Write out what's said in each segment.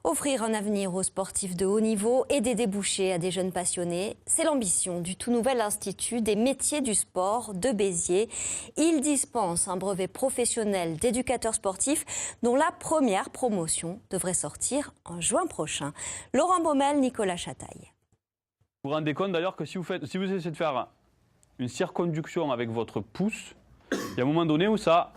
Offrir un avenir aux sportifs de haut niveau et des débouchés à des jeunes passionnés, c'est l'ambition du tout nouvel Institut des métiers du sport de Béziers. Il dispense un brevet professionnel d'éducateur sportif dont la première promotion devrait sortir en juin prochain. Laurent Baumel, Nicolas Chataille. Vous vous rendez compte d'ailleurs que si vous essayez de faire une circonduction avec votre pouce, il y a un moment donné où ça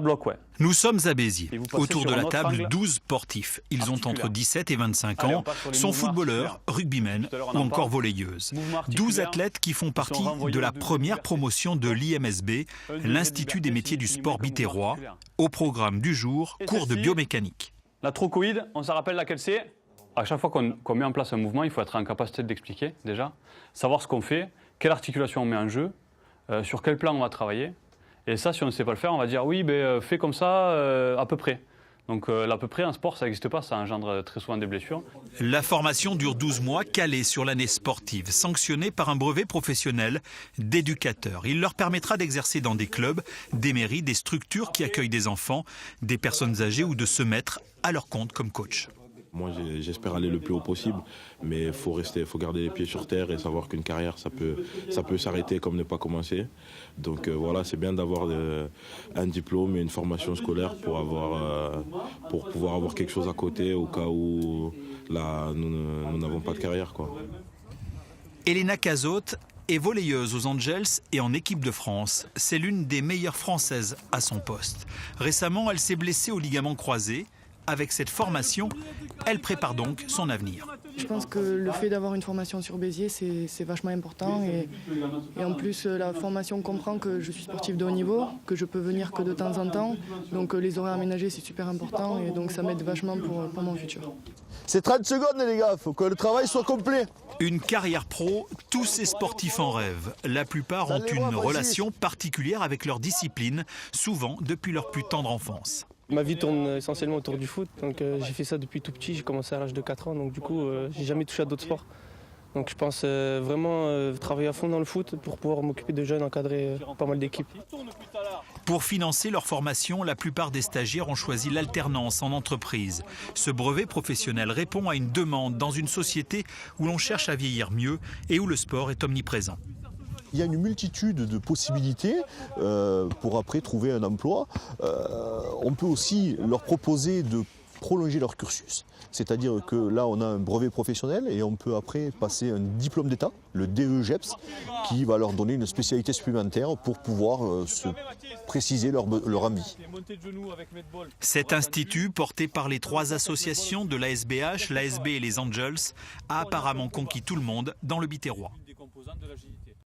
bloque, ouais. Nous sommes à Béziers. Autour sur de la un autre table, angle 12 sportifs. Ils ont entre 17 et 25 Allez, ans, on passe sur les sont mouvements footballeurs, articulaires. rugbymen Tout à l'heure, on ou en encore parle. volleyeuses. Mouvements 12 articulaires athlètes qui font partie renvoyés de la de première liberté. promotion de l'IMSB, l'Institut des métiers du sport bitérois. Au programme du jour, Et cours de ceci, biomécanique. La trochoïde, on s'en rappelle laquelle c'est. À chaque fois qu'on met en place un mouvement, il faut être en capacité de l'expliquer déjà, savoir ce qu'on fait, quelle articulation on met en jeu, sur quel plan on va travailler. Et ça, si on ne sait pas le faire, on va dire oui, fais comme ça, à peu près. Donc l'à peu près en sport, ça n'existe pas, ça engendre très souvent des blessures. La formation dure 12 mois, calée sur l'année sportive, sanctionnée par un brevet professionnel d'éducateur. Il leur permettra d'exercer dans des clubs, des mairies, des structures qui accueillent des enfants, des personnes âgées ou de se mettre à leur compte comme coach. Moi, j'espère aller le plus haut possible, mais il faut garder les pieds sur terre et savoir qu'une carrière, ça peut s'arrêter comme ne pas commencer. Donc voilà, c'est bien d'avoir un diplôme et une formation scolaire pour pouvoir avoir quelque chose à côté au cas où là, nous n'avons pas de carrière, quoi. Elena Cazotte est volleyeuse aux Angels et en équipe de France. C'est l'une des meilleures Françaises à son poste. Récemment, elle s'est blessée au ligament croisé. Avec cette formation, elle prépare donc son avenir. Je pense que le fait d'avoir une formation sur Béziers, c'est vachement important. Et en plus, la formation comprend que je suis sportif de haut niveau, que je peux venir que de temps en temps. Donc les horaires aménagés, c'est super important. Et donc ça m'aide vachement pour mon futur. C'est 30 secondes les gars, il faut que le travail soit complet. Une carrière pro, tous ces sportifs en rêvent. La plupart ont une relation particulière avec leur discipline, souvent depuis leur plus tendre enfance. Ma vie tourne essentiellement autour du foot, donc j'ai fait ça depuis tout petit, j'ai commencé à l'âge de 4 ans, donc du coup j'ai jamais touché à d'autres sports. Donc je pense vraiment travailler à fond dans le foot pour pouvoir m'occuper de jeunes, encadrer pas mal d'équipes. Pour financer leur formation, la plupart des stagiaires ont choisi l'alternance en entreprise. Ce brevet professionnel répond à une demande dans une société où l'on cherche à vieillir mieux et où le sport est omniprésent. Il y a une multitude de possibilités pour après trouver un emploi. On peut aussi leur proposer de prolonger leur cursus. C'est-à-dire que là, on a un brevet professionnel et on peut après passer un diplôme d'État, le DEGEPS, qui va leur donner une spécialité supplémentaire pour pouvoir se préciser leur envie. Cet institut, porté par les 3 associations de l'ASBH, l'ASB et les Angels, a apparemment conquis tout le monde dans le bitérois.